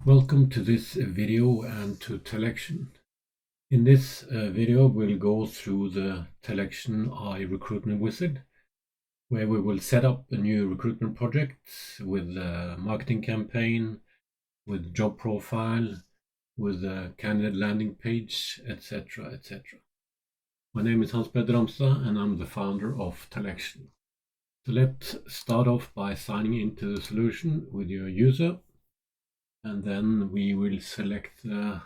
Welcome to this video and to TalEction. In this video we'll go through the TalEction Recruitment Wizard, where we will set up a new recruitment project with a marketing campaign, with job profile, with a candidate landing page, etc. etc. My name is Hans Petter Ramstad and I'm the founder of TalEction. So let's start off by signing into the solution with your user. And then we will select the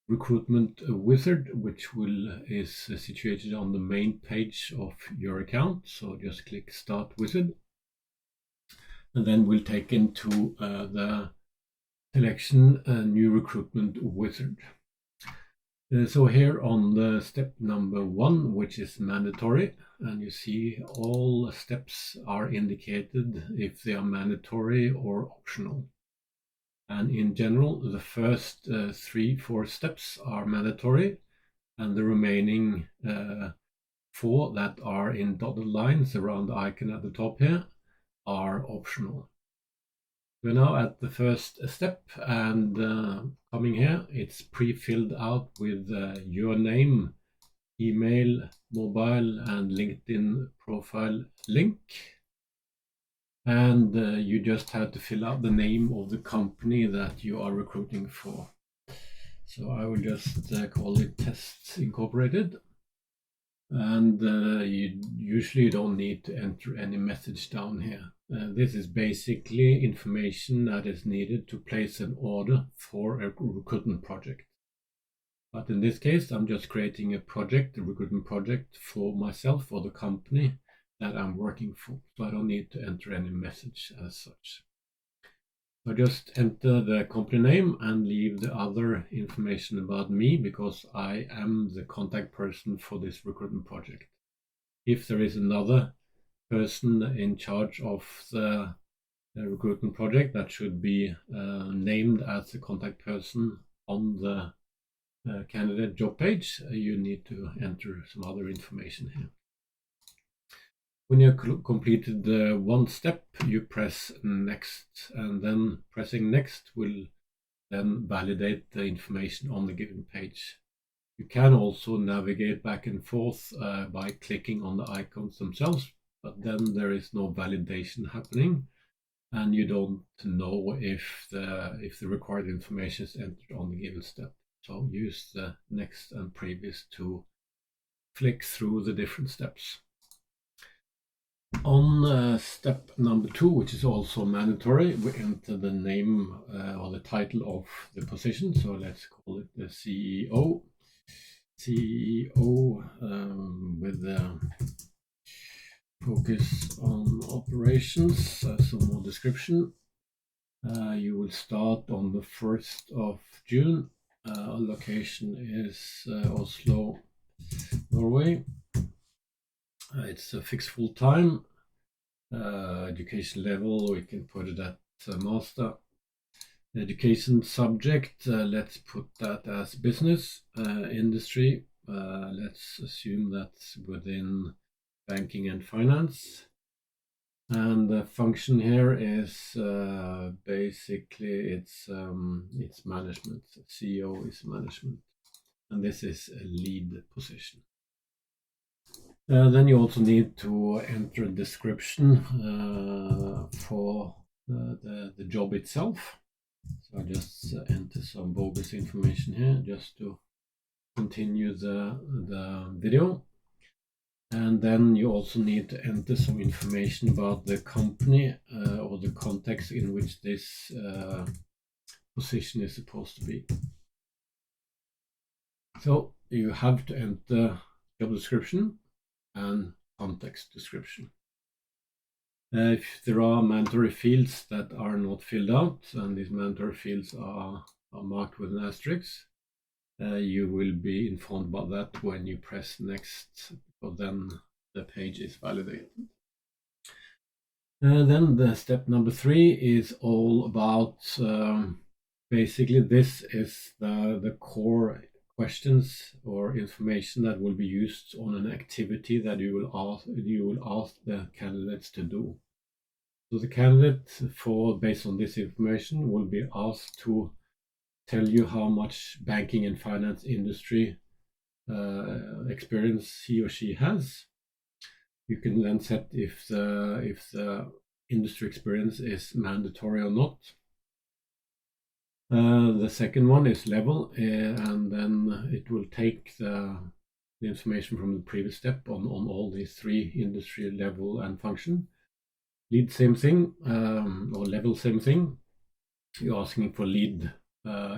Recruitment Wizard, which is situated on the main page of your account. So just click Start Wizard. And then we'll take into the TalEction New Recruitment Wizard. So here on the step number 1, which is mandatory, and you see all steps are indicated if they are mandatory or optional. And in general, the first 3-4 steps are mandatory, and the remaining 4 that are in dotted lines around the icon at the top here are optional. We're now at the first step, and coming here, it's pre-filled out with your name, email, mobile, and LinkedIn profile link. And you just have to fill out the name of the company that you are recruiting for. So I will just call it Tests Incorporated. And you usually don't need to enter any message down here. This is basically information that is needed to place an order for a recruitment project. But in this case, I'm just creating a recruitment project for myself or the company that I'm working for, so I don't need to enter any message as such. So just enter the company name and leave the other information about me, because I am the contact person for this recruitment project. If there is another person in charge of the recruitment project, that should be named as the contact person on the candidate job page, you need to enter some other information here. When you've completed the one step, you press next, and then pressing next will then validate the information on the given page. You can also navigate back and forth by clicking on the icons themselves, but then there is no validation happening, and you don't know if the required information is entered on the given step. So use the next and previous to flick through the different steps. On step number 2, which is also mandatory, we enter the name or the title of the position. So let's call it the CEO. With the focus on operations. Some more description. You will start on the 1st of June. Location is Oslo, Norway. It's a fixed full time. Education level, we can put it at master. Education subject, let's put that as business. Industry, let's assume that's within banking and finance. And the function here is basically it's management. CEO is management, and this is a lead position. Then you also need to enter a description for the job itself. So I just enter some bogus information here just to continue the video. And then you also need to enter some information about the company or the context in which this position is supposed to be. So you have to enter job description and context description. If there are mandatory fields that are not filled out, and these mandatory fields are marked with an asterisk, you will be informed about that when you press next, because then the page is validated. Then the step number 3 is all about basically this is the core questions or information that will be used on an activity that you will ask the candidates to do. So the candidate, based on this information, will be asked to tell you how much banking and finance industry experience he or she has. You can then set if the industry experience is mandatory or not. The second one is level, and then it will take the information from the previous step on all these three: industry, level, and function. Lead, same thing, or level, same thing. You're asking for lead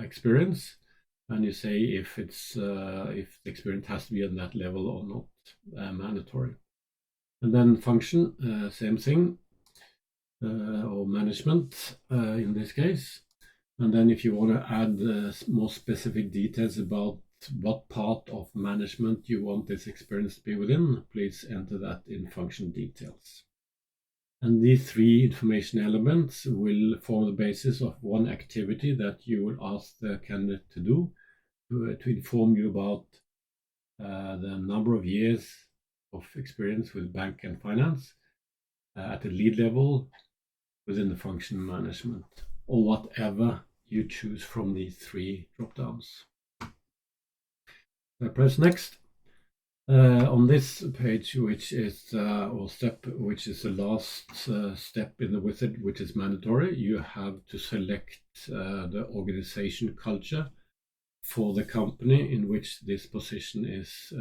experience, and you say if the experience has to be on that level or not mandatory. And then function, same thing, or management in this case. And then if you want to add more specific details about what part of management you want this experience to be within, please enter that in function details. And these three information elements will form the basis of one activity that you will ask the candidate to do to inform you about the number of years of experience with bank and finance at the lead level within the function management, or whatever you choose from these three drop-downs. I press next. On this page, which is or step, which is the last step in the wizard, which is mandatory, you have to select the organization culture for the company in which this position is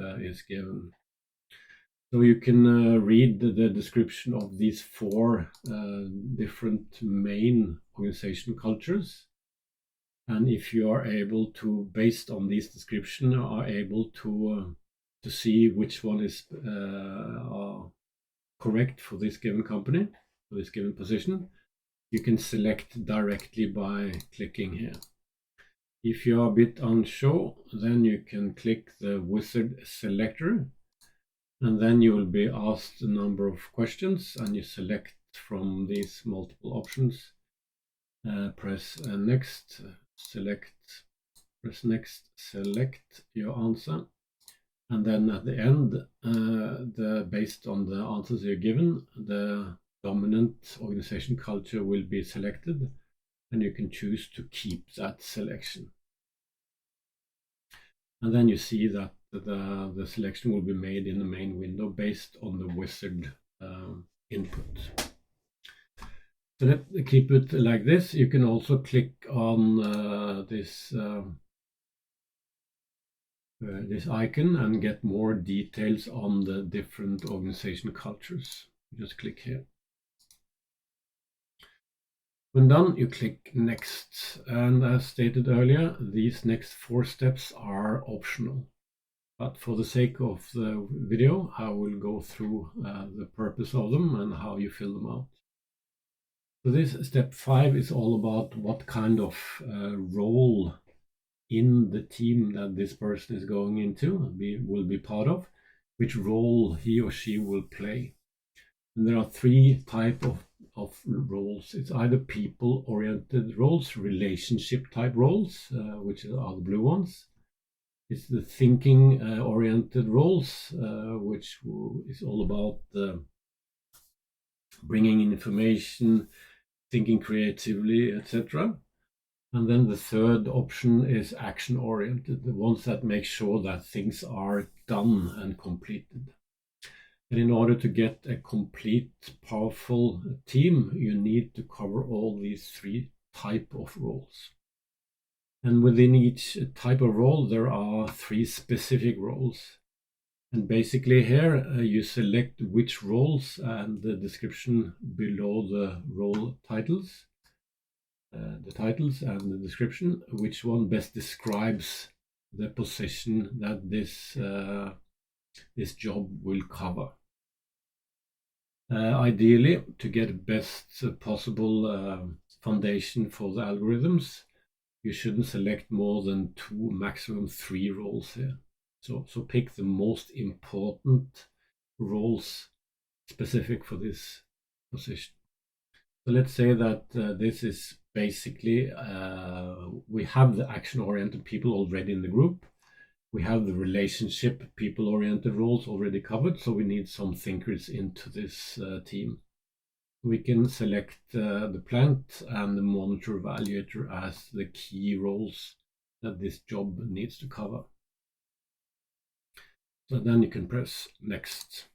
given. So you can read the description of these four different main organization cultures. And if you are able to, based on this description, are able to see which one is correct for this given company, for this given position, you can select directly by clicking here. If you are a bit unsure, then you can click the wizard selector, and then you will be asked a number of questions, and you select from these multiple options. Press next, press next, select your answer, and then at the end, based on the answers you're given, the dominant organization culture will be selected, and you can choose to keep that selection. And then you see that the selection will be made in the main window based on the wizard input. So let's keep it like this. You can also click on this icon and get more details on the different organization cultures. Just click here. When done, you click next. And as stated earlier, these next four steps are optional. But for the sake of the video, I will go through the purpose of them and how you fill them out. So this step 5 is all about what kind of role in the team that this person is going into will be part of, which role he or she will play. And there are three types of roles. It's either people-oriented roles, relationship-type roles, which are the blue ones. It's the thinking-oriented roles, which is all about bringing in information, thinking creatively, etc. And then the third option is action-oriented, the ones that make sure that things are done and completed. And in order to get a complete, powerful team, you need to cover all these three types of roles. And within each type of role, there are three specific roles. And basically here, you select which roles and the description below the role titles. The titles and the description, which one best describes the position that this job will cover. Ideally, to get best possible foundation for the algorithms, you shouldn't select more than 2, maximum 3 roles here. So pick the most important roles specific for this position. So let's say that this is basically, we have the action-oriented people already in the group. We have the relationship people-oriented roles already covered, so we need some thinkers into this team. We can select the plant and the monitor evaluator as the key roles that this job needs to cover. So then you can press next.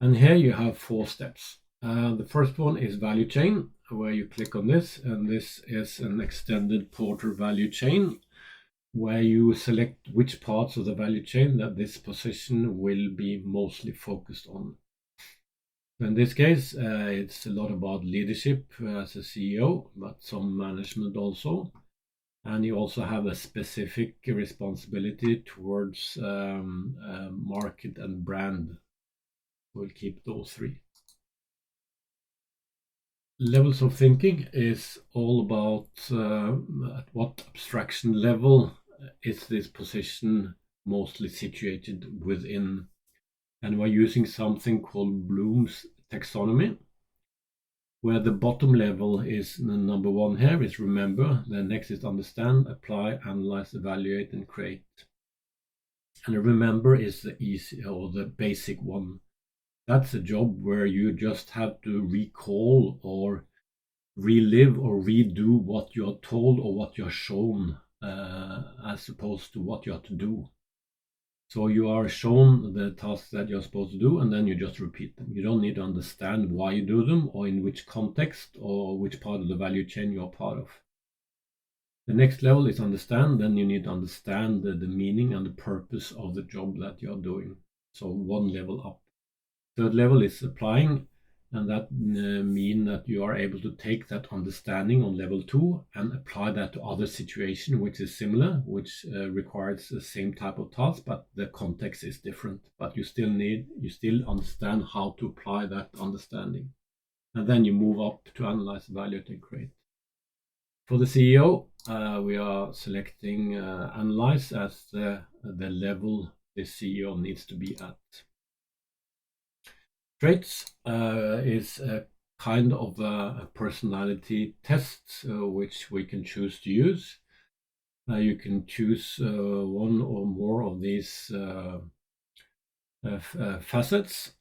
And here you have 4 steps. The first one is value chain, where you click on this, and this is an extended Porter value chain, where you select which parts of the value chain that this position will be mostly focused on. In this case, it's a lot about leadership as a CEO, but some management also. And you also have a specific responsibility towards market and brand. We'll keep those 3. Levels of thinking is all about at what abstraction level is this position mostly situated within. And we're using something called Bloom's taxonomy, where the bottom level is the number 1 here is remember, the next is understand, apply, analyze, evaluate, and create. And remember is the easy or the basic one. That's a job where you just have to recall or relive or redo what you're told or what you're shown, as opposed to what you have to do. So you are shown the tasks that you're supposed to do, and then you just repeat them. You don't need to understand why you do them or in which context or which part of the value chain you're part of. The next level is understand. Then you need to understand the meaning and the purpose of the job that you're doing. So 1 level up. Third level is applying, and that means that you are able to take that understanding on level 2 and apply that to other situation which is similar, which requires the same type of task, but the context is different. But you still understand how to apply that understanding. And then you move up to analyze, evaluate, and create. For the CEO, we are selecting analyze as the level the CEO needs to be at. Traits is a kind of a personality test which we can choose to use. You can choose 1 or more of these facets,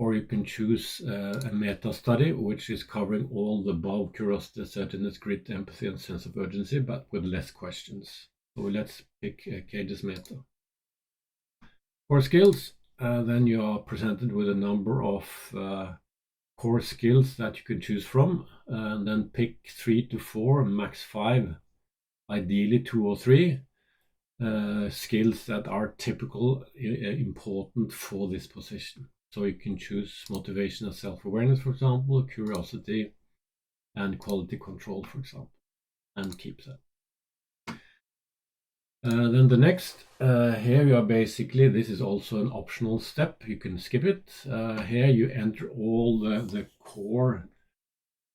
or you can choose a meta study which is covering all the above: curiosity, assertiveness, grit, empathy, and sense of urgency, but with less questions. So let's pick Cage's meta. For skills, then you are presented with a number of core skills that you can choose from, and then pick 3 to 4, max 5, ideally 2 or 3 skills that are typical, important for this position. So you can choose motivation and self-awareness, for example, curiosity, and quality control, for example, and keep that. Then the next, here you are basically, this is also an optional step, you can skip it. Here you enter all the core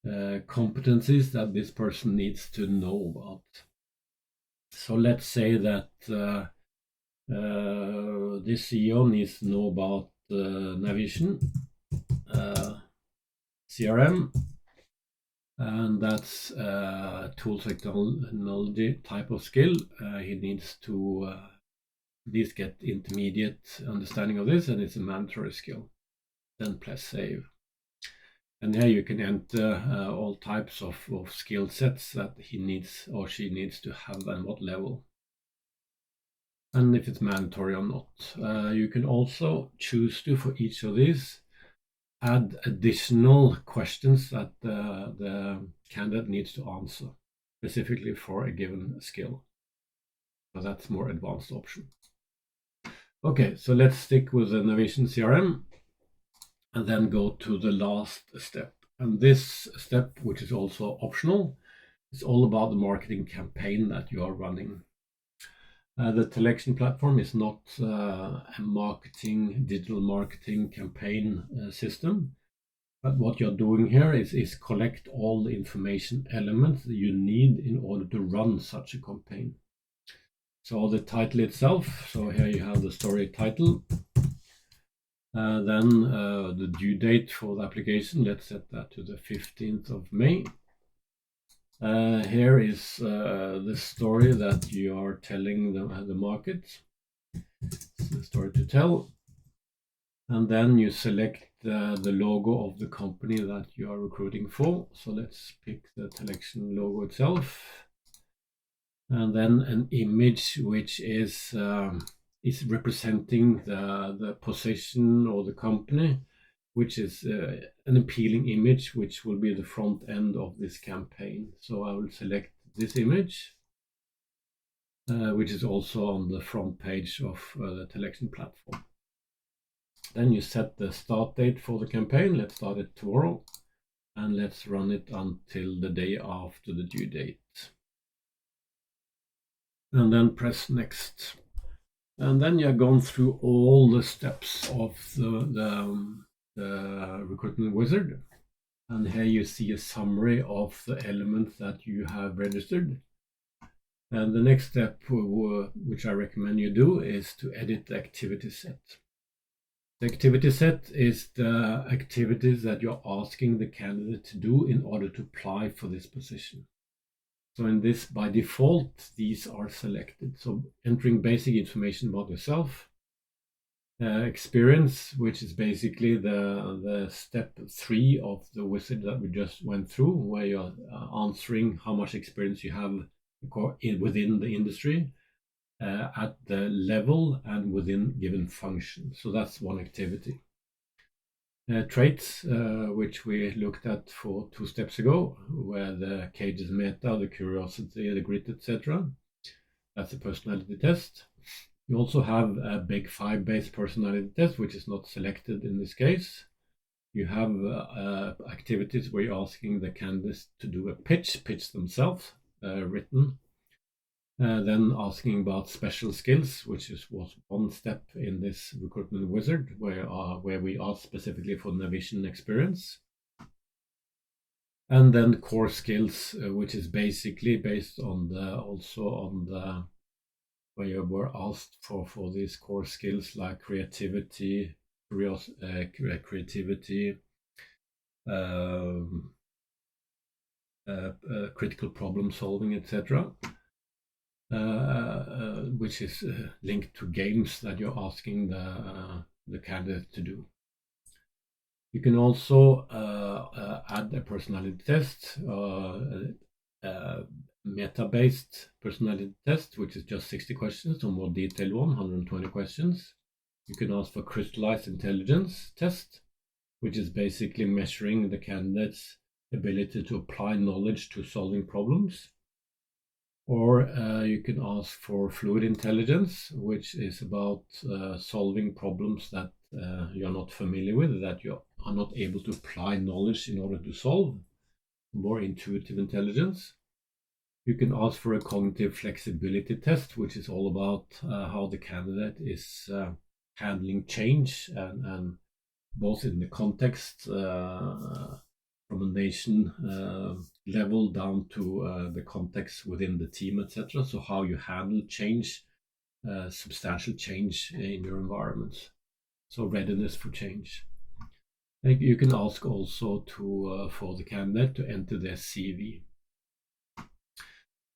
competencies that this person needs to know about. So let's say that this CEO needs to know about navigation, CRM, and that's tools technology type of skill. He needs to at least get intermediate understanding of this, and it's a mandatory skill. Then press save. And here you can enter all types of skill sets that he needs or she needs to have and what level, and if it's mandatory or not. You can also choose to, for each of these, add additional questions that the candidate needs to answer specifically for a given skill. So that's more advanced option. Okay, so let's stick with the navigation CRM and then go to the last step. And this step, which is also optional, is all about the marketing campaign that you are running. The TalEction platform is not a digital marketing campaign system, but what you're doing here is collect all the information elements that you need in order to run such a campaign. So the title itself, so here you have the story title, then the due date for the application, let's set that to the 15th of May. Here is the story that you are telling the market. It's the story to tell. And then you select the logo of the company that you are recruiting for. So let's pick the TalEction logo itself. and then an image which is representing the position or the company, which is an appealing image, which will be the front end of this campaign. So I will select this image, which is also on the front page of the TalEction platform. Then you set the start date for the campaign. Let's start it tomorrow, and let's run it until the day after the due date. And then press next. And then you're gone through all the steps of the Recruitment Wizard. And here you see a summary of the elements that you have registered. And the next step, which I recommend you do, is to edit the activity set. The activity set is the activities that you're asking the candidate to do in order to apply for this position. So in this, by default, these are selected. So entering basic information about yourself, experience, which is basically the step 3 of the wizard that we just went through, where you're answering how much experience you have within the industry, at the level and within given function. So that's one activity. Traits, which we looked at for 2 steps ago, where the cages meta, the curiosity, the grit, etc. That's a personality test. You also have a big 5-based personality test, which is not selected in this case. You have activities where you're asking the candidates to do a pitch themselves, written. Then asking about special skills, which was one step in this Recruitment Wizard, where we ask specifically for Navision experience. And then core skills, which is basically based on where you were asked for these core skills like creativity, critical problem solving, etc. Which is linked to games that you're asking the candidate to do. You can also add a personality test, meta-based personality test, which is just 60 questions, or more detailed one, 120 questions. You can ask for crystallized intelligence test, which is basically measuring the candidate's ability to apply knowledge to solving problems. Or you can ask for fluid intelligence, which is about solving problems that you're not familiar with, that you are not able to apply knowledge in order to solve. More intuitive intelligence. You can ask for a cognitive flexibility test, which is all about how the candidate is handling change, and both in the context from a nation level down to the context within the team, etc. So how you handle change, substantial change in your environment. So readiness for change. You can ask also for the candidate to enter their CV.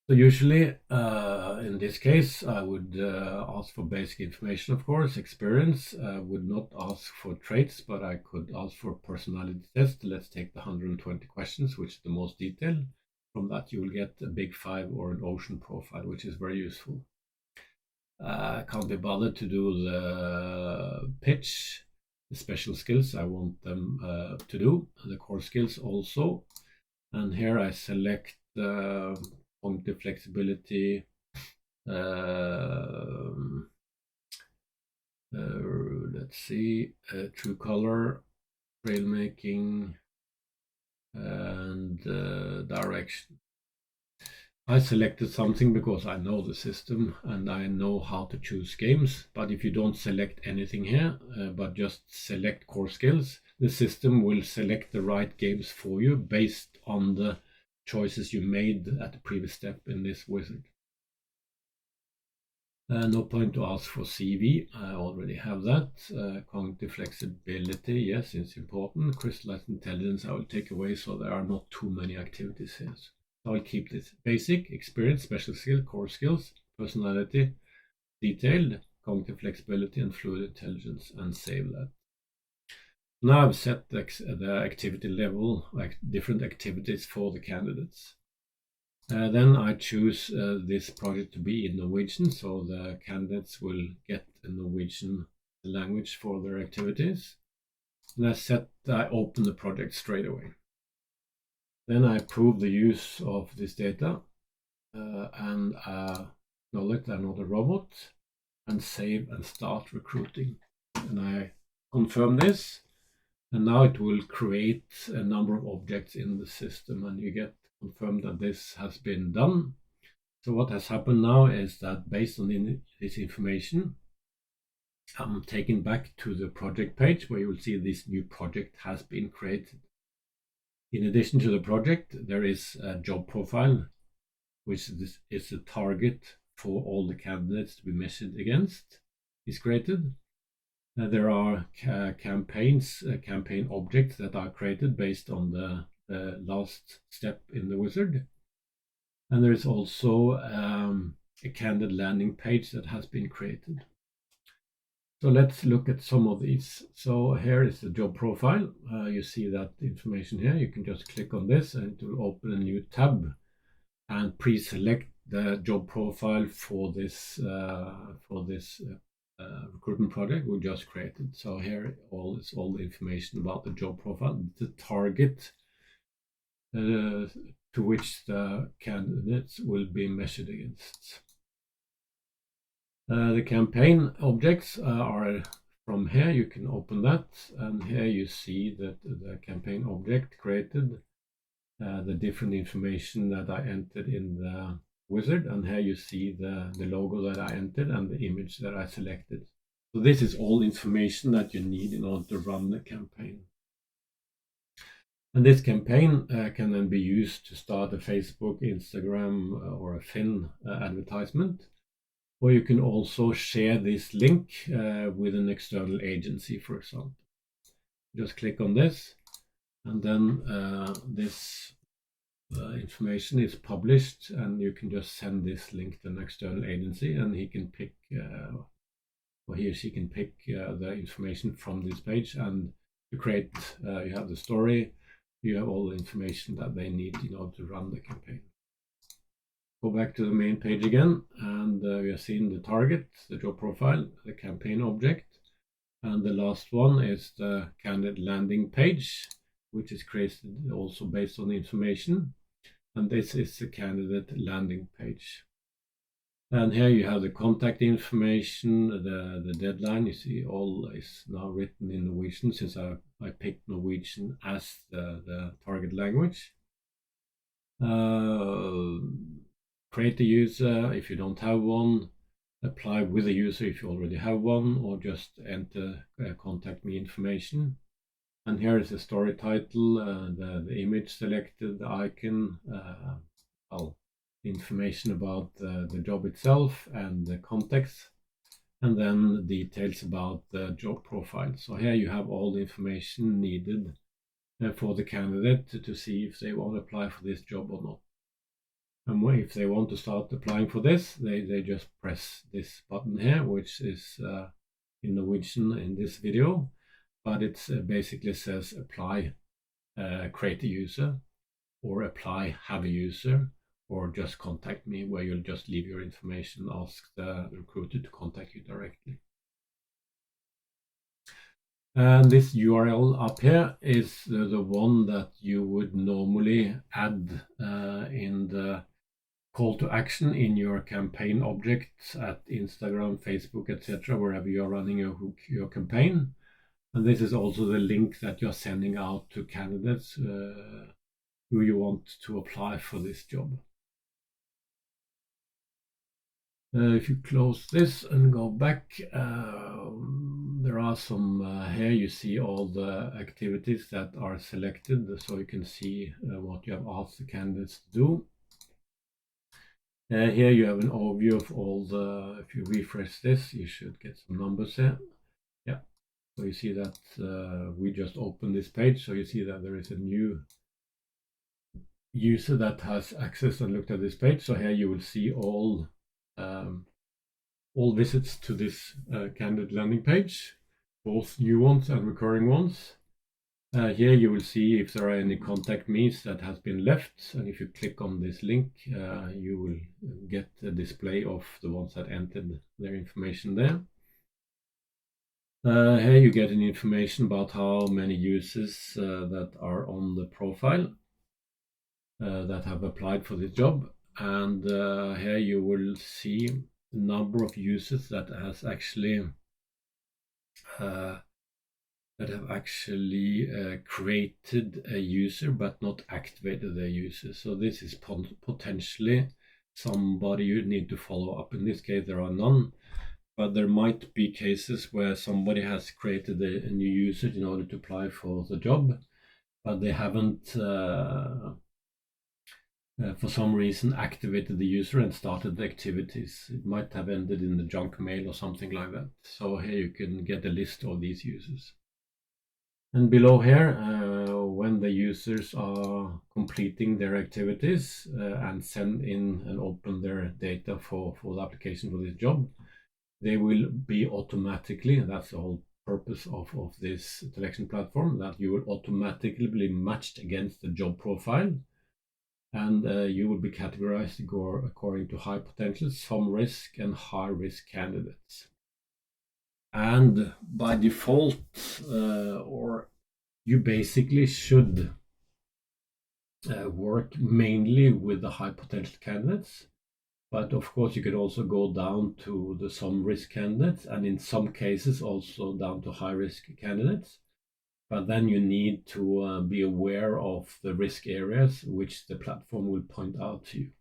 So usually, in this case, I would ask for basic information, of course, experience. I would not ask for traits, but I could ask for a personality test. Let's take the 120 questions, which is the most detailed. From that, you will get a big 5 or an ocean profile, which is very useful. Can't be bothered to do the pitch, the special skills I want them to do, the core skills also. And here I select the cognitive flexibility, let's see, true color, trail making, and direction. I selected something because I know the system and I know how to choose games, but if you don't select anything here, but just select core skills, the system will select the right games for you based on the choices you made at the previous step in this wizard. No point to ask for CV, I already have that. Cognitive flexibility, yes, it's important. Crystallized intelligence I will take away, so there are not too many activities here. So I'll keep this basic, experience, special skill, core skills, personality, detailed, cognitive flexibility, and fluid intelligence, and save that. Now I've set the activity level, like different activities for the candidates. Then I choose this project to be in Norwegian, so the candidates will get a Norwegian language for their activities. And I open the project straight away. Then I approve the use of this data and acknowledge I'm not a robot, and save and start recruiting. And I confirm this, and now it will create a number of objects in the system, and you get confirmed that this has been done. So what has happened now is that based on this information, I'm taken back to the project page where you will see this new project has been created. In addition to the project, there is a job profile, which is the target for all the candidates to be measured against, is created. There are campaign objects that are created based on the last step in the wizard. And there is also a candidate landing page that has been created. So let's look at some of these. So here is the job profile. You see that information here. You can just click on this and it will open a new tab and pre-select the job profile for this recruitment project we just created. So here is all the information about the job profile, the target to which the candidates will be measured against. The campaign objects are from here. You can open that, and here you see that the campaign object created the different information that I entered in the wizard, and here you see the logo that I entered and the image that I selected. So this is all information that you need in order to run the campaign. And this campaign can then be used to start a Facebook, Instagram, or a Finn advertisement. Or you can also share this link with an external agency, for example. Just click on this, and then this information is published, and you can just send this link to an external agency, and he can pick, or he or she can pick the information from this page, and to create, you have the story, you have all the information that they need in order to run the campaign. Go back to the main page again, and we have seen the target, the job profile, the campaign object, and the last one is the candidate landing page, which is created also based on the information, and this is the candidate landing page. And here you have the contact information, the deadline. You see all is now written in Norwegian since I picked Norwegian as the target language. Create a user if you don't have one, apply with a user if you already have one, or just enter contact me information. And here is the story title, the image selected, the icon, information about the job itself and the context, and then details about the job profile. So here you have all the information needed for the candidate to see if they want to apply for this job or not. And if they want to start applying for this, they just press this button here, which is in Norwegian in this video, but it basically says apply, create a user, or apply, have a user, or just contact me, where you'll just leave your information, ask the recruiter to contact you directly. And this URL up here is the one that you would normally add in the call to action in your campaign objects at Instagram, Facebook, etc., wherever you're running your campaign. And this is also the link that you're sending out to candidates who you want to apply for this job. If you close this and go back, there are some, here you see all the activities that are selected, so you can see what you have asked the candidates to do. Here you have an overview of all if you refresh this, you should get some numbers here. Yeah, so you see that we just opened this page, so you see that there is a new user that has access and looked at this page. So here you will see all visits to this candidate landing page, both new ones and recurring ones. Here you will see if there are any contact me's that has been left, and if you click on this link, you will get a display of the ones that entered their information there. Here you get an information about how many users that are on the profile that have applied for this job, and here you will see the number of users that has actually created a user but not activated the user. So this is potentially somebody you need to follow up. In this case, there are none, but there might be cases where somebody has created a new user in order to apply for the job, but they haven't, for some reason, activated the user and started the activities. It might have ended in the junk mail or something like that. So here you can get a list of these users. And below here, when the users are completing their activities and send in and open their data for the application for this job, they will be automatically, that's the whole purpose of this TalEction platform, that you will automatically be matched against the job profile, and you will be categorized according to high potential, some risk, and high risk candidates. And by default, or you basically should work mainly with the high potential candidates, but of course you could also go down to the some risk candidates, and in some cases also down to high risk candidates. But then you need to be aware of the risk areas which the platform will point out to you.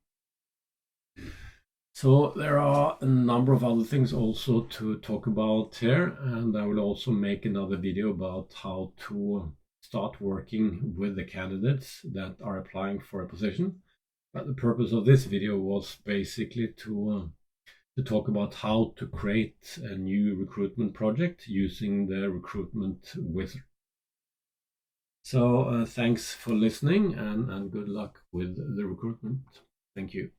So there are a number of other things also to talk about here, and I will also make another video about how to start working with the candidates that are applying for a position. But the purpose of this video was basically to talk about how to create a new recruitment project using the Recruitment Wizard. So thanks for listening, and good luck with the recruitment. Thank you.